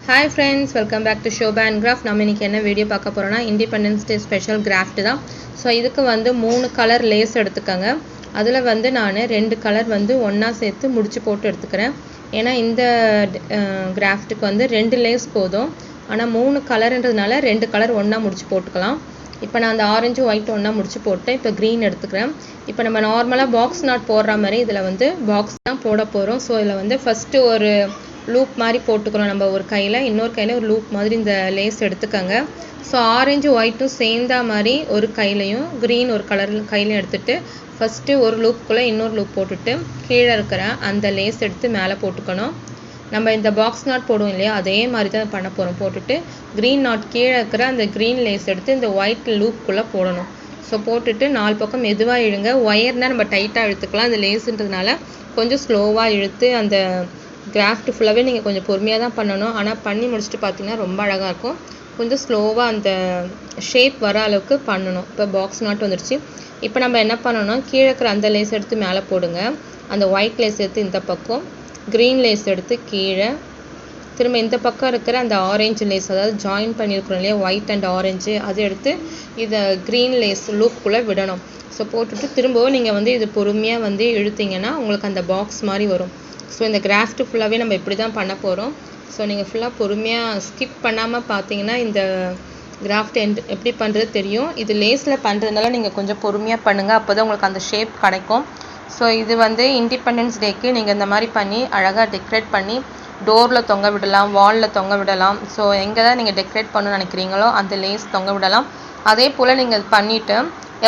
Hi friends, welcome back to Shoba and Craft. நம்ம இன்னைக்கு என்ன வீடியோ பார்க்க போறோம்னா Independence Day ஸ்பெஷல் கிராஃப்ட் தான். ஸோ இதுக்கு வந்து 3 கலர் லேஸ் எடுத்துக்கங்க. அதில் வந்து நான் 2 கலர் வந்து ஒன்றா சேர்த்து முடிச்சு போட்டு எடுத்துக்கிறேன். ஏன்னா இந்த கிராஃப்ட்டுக்கு வந்து 2 லேஸ் போதும். ஆனால் 3 கலர்ன்றதுனால 2 கலர் ஒன்றா முடிச்சு போட்டுக்கலாம். இப்போ நான் அந்த ஆரஞ்சு ஒயிட் ஒன்றா முடிச்சு போட்டேன். இப்போ க்ரீன் எடுத்துக்கிறேன். இப்போ நம்ம நார்மலாக பாக்ஸ் நாட் போடுற மாதிரி இதில் வந்து பாக்ஸ் தான் போட போகிறோம். ஸோ இதில் வந்து ஃபஸ்ட்டு ஒரு லூப் மாதிரி போட்டுக்கிறோம். நம்ம ஒரு கையில் இன்னொரு கையில் ஒரு லூப் மாதிரி இந்த லேஸ் எடுத்துக்கோங்க. ஸோ ஆரஞ்சு ஒயிட்டும் சேர்ந்தா மாதிரி ஒரு கையிலையும் க்ரீன் ஒரு கலர் கையிலையும் எடுத்துகிட்டு ஃபஸ்ட்டு ஒரு லூப்புக்குள்ளே இன்னொரு லூப் போட்டுட்டு கீழே இருக்கிற அந்த லேஸ் எடுத்து மேலே போட்டுக்கணும். நம்ம இந்த பாக்ஸ் நாட் போடுவோம் இல்லையா, அதே மாதிரி தான் பண்ண போகிறோம். போட்டுட்டு க்ரீன் நாட் கீழே இருக்கிற அந்த க்ரீன் லேஸ் எடுத்து இந்த ஒயிட் லூப்புக்குள்ளே போடணும். ஸோ போட்டுட்டு 4 பக்கம் மெதுவாக இழுங்க. ஒயர்னால் நம்ம டைட்டாக இழுத்துக்கலாம். அந்த லேஸுன்றதுனால கொஞ்சம் ஸ்லோவாக இழுத்து அந்த கிராஃப்ட் ஃபுல்லாகவே நீங்கள் கொஞ்சம் பொறுமையாக தான் பண்ணணும். ஆனால் பண்ணி முடிச்சுட்டு பார்த்தீங்கன்னா ரொம்ப அழகாக இருக்கும். கொஞ்சம் ஸ்லோவாக அந்த ஷேப் வர அளவுக்கு பண்ணணும். இப்போ பாக்ஸ் நாட் வந்துடுச்சு. இப்போ நம்ம என்ன பண்ணணும், கீழே இருக்கிற அந்த லேஸ் எடுத்து மேலே போடுங்க. அந்த ஒயிட் லேஸ் எடுத்து இந்த பக்கம், க்ரீன் லேஸ் எடுத்து கீழே, திரும்ப இந்த பக்கம் இருக்கிற அந்த ஆரஞ்சு லேஸ், அதாவது ஜாயின் பண்ணியிருக்கிறோம் இல்லையா ஒயிட் அண்ட் ஆரஞ்சு, அதை எடுத்து இதை க்ரீன் லேஸ் லூப்புக்குள்ளே விடணும். ஸோ போட்டுட்டு திரும்பவும் நீங்கள் வந்து இது பொறுமையாக வந்து இழுத்தீங்கன்னா உங்களுக்கு அந்த பாக்ஸ் மாதிரி வரும். ஸோ இந்த கிராஃப்ட் ஃபுல்லாகவே நம்ம இப்படி தான் பண்ண போகிறோம். ஸோ நீங்கள் ஃபுல்லாக பொறுமையாக ஸ்கிப் பண்ணாமல் பார்த்தீங்கன்னா இந்த கிராஃப்ட் எப்படி பண்ணுறது தெரியும். இது லேஸில் பண்ணுறதுனால நீங்கள் கொஞ்சம் பொறுமையாக பண்ணுங்கள். அப்போ தான் உங்களுக்கு அந்த ஷேப் கிடைக்கும். ஸோ இது வந்து இண்டிபெண்டன்ஸ் டேக்கு நீங்கள் இந்த மாதிரி பண்ணி அழகாக டெக்கரேட் பண்ணி டோரில் தொங்க விடலாம், வாலில் தொங்க விடலாம். ஸோ எங்கே தான் நீங்கள் டெக்கரேட் பண்ணணும்னு நினைக்கிறீங்களோ அந்த லேஸ் தொங்க விடலாம். அதே போல் நீங்கள் பண்ணிவிட்டு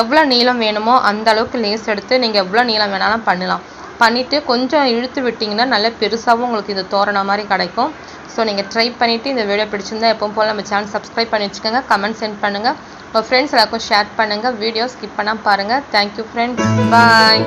எவ்வளோ நீளம் வேணுமோ அந்த அளவுக்கு லேஸ் எடுத்து நீங்கள் எவ்வளோ நீளம் வேணாலும் பண்ணலாம். பண்ணிவிட்டு கொஞ்சம் இழுத்து விட்டிங்கன்னா நல்ல பெருசாகவும் உங்களுக்கு இது தோரணம் மாதிரி கிடைக்கும். ஸோ நீங்கள் ட்ரை பண்ணிவிட்டு இந்த வீடியோ பிடிச்சிருந்தா எப்பவும் போல் நம்ம சேனல் சப்ஸ்கிரைப் பண்ணி வச்சுக்கோங்க. கமெண்ட் சென்ட் பண்ணுங்கள். உங்கள் ஃப்ரெண்ட்ஸ் எல்லாருக்கும் ஷேர் பண்ணுங்கள். வீடியோ ஸ்கிப் பண்ணாமல் பாருங்கள். தேங்க்யூ ஃப்ரெண்ட்ஸ், பாய்.